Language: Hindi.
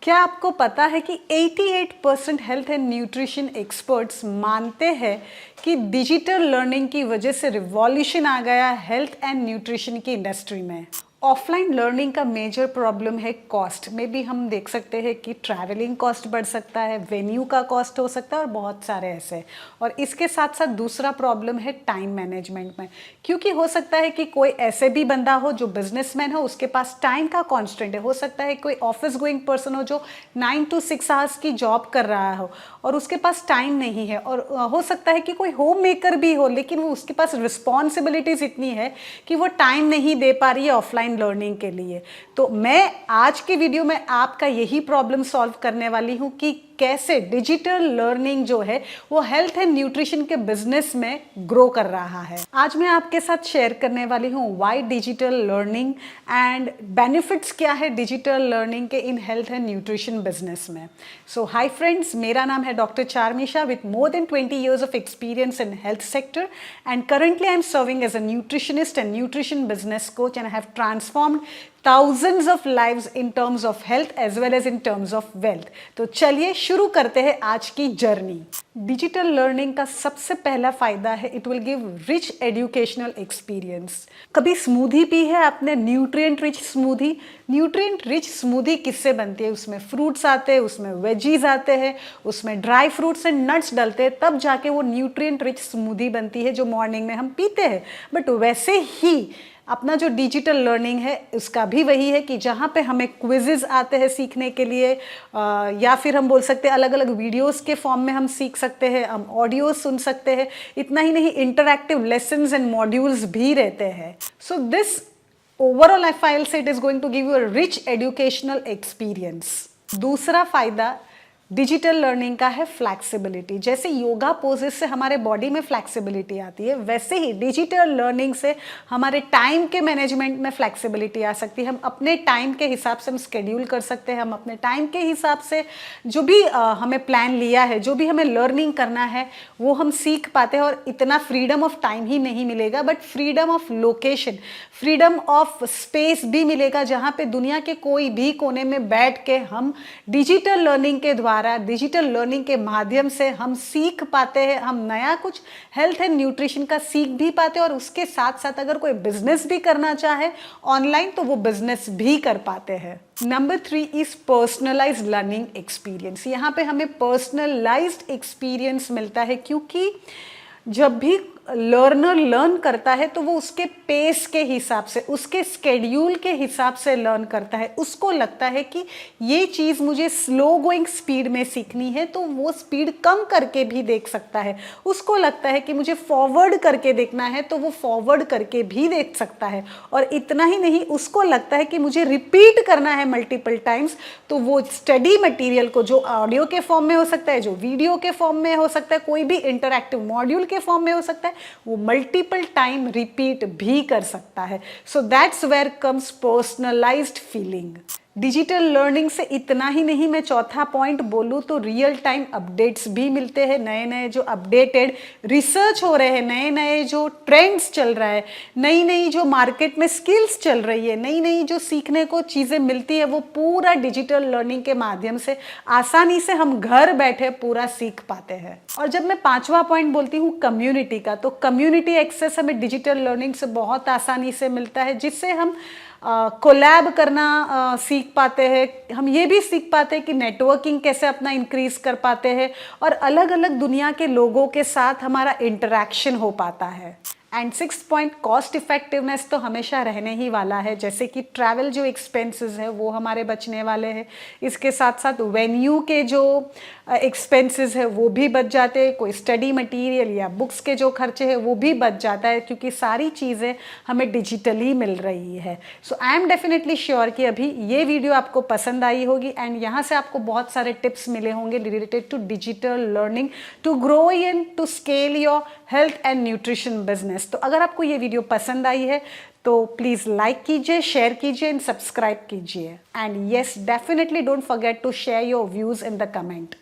क्या आपको पता है कि 88% हेल्थ एंड न्यूट्रिशन एक्सपर्ट्स मानते हैं कि डिजिटल लर्निंग की वजह से रिवॉल्यूशन आ गया हेल्थ एंड न्यूट्रिशन की इंडस्ट्री में। ऑफलाइन लर्निंग का मेजर प्रॉब्लम है कॉस्ट में भी हम देख सकते हैं कि ट्रैवलिंग कॉस्ट बढ़ सकता है, वेन्यू का कॉस्ट हो सकता है और बहुत सारे ऐसे। और इसके साथ साथ दूसरा प्रॉब्लम है टाइम मैनेजमेंट में, क्योंकि हो सकता है कि कोई ऐसे भी बंदा हो जो बिजनेसमैन हो, उसके पास टाइम का कॉन्स्टेंट है। हो सकता है कोई ऑफिस गोइंग पर्सन हो जो 9 to 6 आवर्स की जॉब कर रहा हो और उसके पास टाइम नहीं है। और हो सकता है कि कोई होम मेकर भी हो लेकिन वो उसके पास रिस्पॉन्सिबिलिटीज इतनी है कि वो टाइम नहीं दे पा रही है ऑफलाइन लर्निंग के लिए। तो मैं आज के वीडियो में आपका यही प्रॉब्लम सॉल्व करने वाली हूं कि कैसे डिजिटल लर्निंग जो है वो हेल्थ एंड न्यूट्रिशन के बिजनेस में ग्रो कर रहा है। आज मैं आपके साथ शेयर करने वाली हूँ why digital learning and benefits क्या है डिजिटल लर्निंग के in health and nutrition business में। सो हाय फ्रेंड्स, मेरा नाम है doctor Charmisha with more than 20 years of experience in health sector, and currently I'm serving as a nutritionist and nutrition business coach, and I have transformed thousands of lives in terms of health as well as in terms of wealth। तो चलिए शुरू करते हैं आज की जर्नी। डिजिटल लर्निंग का सबसे पहला फायदा है it will give rich educational experience. कभी स्मूदी पी है आपने, nutrient rich smoothie? Nutrient rich smoothie किससे बनती है? उसमें फ्रूट्स आते हैं, उसमें वेजीज आते हैं, उसमें ड्राई फ्रूट्स एंड नट्स डलते हैं, तब जाके वो न्यूट्रिएंट रिच स्मूदी बनती है जो मॉर्निंग में हम पीते हैं। बट वैसे ही अपना जो डिजिटल लर्निंग है उसका भी वही है कि जहाँ पे हमें क्विजेज आते हैं सीखने के लिए, या फिर हम बोल सकते हैं अलग अलग वीडियोस के फॉर्म में हम सीख सकते हैं, हम ऑडियो सुन सकते हैं। इतना ही नहीं, इंटरैक्टिव लेसन्स एंड मॉड्यूल्स भी रहते हैं। So this overall I file से it is going to give you a rich educational experience. दूसरा फायदा डिजिटल लर्निंग का है फ्लैक्सिबिलिटी। जैसे योगा पोजेस से हमारे बॉडी में फ्लैक्सिबिलिटी आती है, वैसे ही डिजिटल लर्निंग से हमारे टाइम के मैनेजमेंट में फ्लैक्सिबिलिटी आ सकती है। हम अपने टाइम के हिसाब से हम स्केड्यूल कर सकते हैं, हम अपने टाइम के हिसाब से जो भी हमें प्लान लिया है, जो भी हमें लर्निंग करना है वो हम सीख पाते हैं। और इतना फ्रीडम ऑफ टाइम ही नहीं मिलेगा but freedom of location, freedom of space भी मिलेगा, जहाँ पे दुनिया के कोई भी कोने में बैठ के हम डिजिटल लर्निंग के द्वारा, डिजिटल लर्निंग के माध्यम से हम सीख पाते हैं। हम नया कुछ हेल्थ एंड न्यूट्रिशन का सीख भी पाते हैं और उसके साथ साथ अगर कोई बिजनेस भी करना चाहे ऑनलाइन तो वो बिजनेस भी कर पाते हैं। Number 3 is personalised learning experience. यहाँ पे हमें पर्सनलाइज्ड एक्सपीरियंस मिलता है, क्योंकि जब भी लर्नर लर्न करता है तो वो उसके पेस के हिसाब से, उसके स्केड्यूल के हिसाब से लर्न करता है। उसको लगता है कि ये चीज़ मुझे स्लो गोइंग स्पीड में सीखनी है तो वो स्पीड कम करके भी देख सकता है। उसको लगता है कि मुझे फॉरवर्ड करके देखना है तो वो फॉरवर्ड करके भी देख सकता है। और इतना ही नहीं, उसको लगता है कि मुझे रिपीट करना है मल्टीपल टाइम्स तो वो स्टडी मटेरियल को, जो ऑडियो के फॉर्म में हो सकता है, जो वीडियो के फॉर्म में हो सकता है, कोई भी इंटरैक्टिव मॉड्यूल के फॉर्म में हो सकता है, वो मल्टीपल टाइम रिपीट भी कर सकता है। So that's where comes personalised feeling. Digital learning से इतना ही नहीं, मैं चौथा पॉइंट बोलूँ तो रियल टाइम अपडेट्स भी मिलते हैं। नए नए जो अपडेटेड रिसर्च हो रहे हैं, नए नए जो ट्रेंड्स चल रहा है, नई नई जो मार्केट में स्किल्स चल रही है, नई नई जो सीखने को चीज़ें मिलती है, वो पूरा डिजिटल लर्निंग के माध्यम से आसानी से हम घर बैठे पूरा सीख पाते हैं। और जब मैं पांचवा पॉइंट बोलती हूँ कम्युनिटी का, तो कम्युनिटी एक्सेस हमें डिजिटल लर्निंग से बहुत आसानी से मिलता है, जिससे हम कोलैब करना सीख पाते हैं। हम ये भी सीख पाते हैं कि नेटवर्किंग कैसे अपना इंक्रीज कर पाते हैं और अलग अलग दुनिया के लोगों के साथ हमारा इंटरेक्शन हो पाता है। And 6th point, cost effectiveness तो हमेशा रहने ही वाला है। जैसे कि ट्रैवल जो एक्सपेंसेस है वो हमारे बचने वाले हैं, इसके साथ साथ वेन्यू के जो एक्सपेंसेस है वो भी बच जाते हैं, कोई स्टडी मटेरियल या बुक्स के जो खर्चे हैं वो भी बच जाता है, क्योंकि सारी चीज़ें हमें डिजिटली मिल रही है। सो आई एम डेफिनेटली श्योर कि अभी ये वीडियो आपको पसंद आई होगी एंड यहाँ से आपको बहुत सारे टिप्स मिले होंगे related to digital learning to grow in to scale your health and nutrition business. तो अगर आपको ये वीडियो पसंद आई है तो प्लीज़ लाइक कीजिए, शेयर कीजिए एंड सब्सक्राइब कीजिए। And yes, definitely don't forget to share your views in the comment.